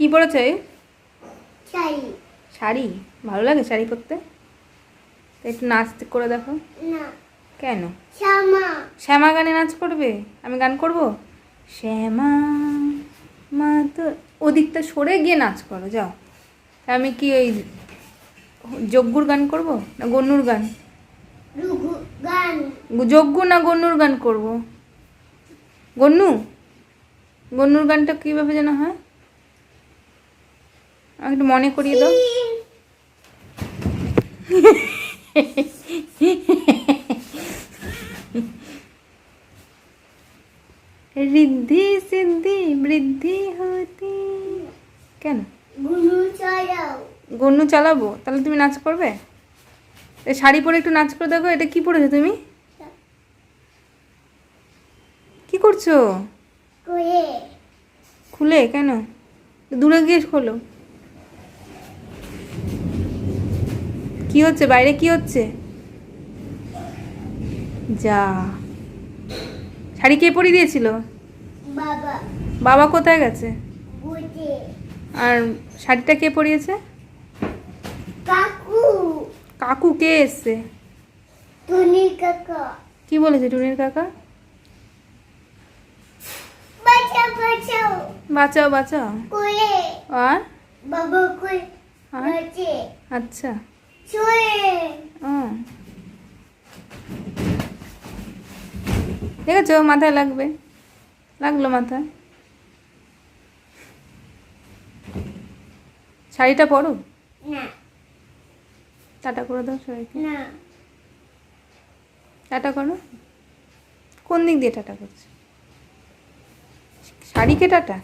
কি পরেছে? শাড়ি। শাড়ি ভালো লাগে শাড়ি পরতে? তা একটু নাচ করে দেখো। না। কেন? শ্যামা। শ্যামা গানে নাচ করবে? আমি গান করব? শ্যামা মা তো ওদিকটা সরে গিয়ে নাচ করো যাও। তা আমি কি ওই যজ্ঞুর গান করব না গন্নুর গান? রুঘু গান। যজ্ঞ না গন্নুর গান করব? গন্নু। গন্নুর গানটা কীভাবে যেন হয় আমি একটু মনে করিয়ে দাও। রিদ্ধি সিদ্ধি বৃদ্ধি হতি। কেন? গুনু চালাও। গন্নু চালাবো? তাহলে তুমি নাচ করবে? শাড়ি পরে একটু নাচ করে দেখো। এটা কি পরেছো তুমি? কি করছো? কোয়ে। খুলে কেন? দূরে গিয়ে খোলো। কি হচ্ছে বাইরে? কি হচ্ছে? যা, শাড়ি কে পরিয়ে দিয়েছিল? বাবা। বাবা কোথায় গেছে? বুঝে। আর শাড়িটা কে পরিয়েছে? কাকু। কাকু কে এসছে? টুনি কাকা। কি বলেছে টুনির কাকা? বাঁচাও বাঁচাও। বাঁচাও বাঁচাও। কোয়ে। আর বাবা কোয়ে। আর? বাঁচে। আচ্ছা। ছুঁয়ে। দেখেছো মাথায় লাগবে? লাগলো মাথায়? শাড়িটা পরো। না। টাটা করে দাও সবাইকে। না। টাটা করো। কোন দিক দিয়ে টাটা করছে? শাড়িকে টাটা?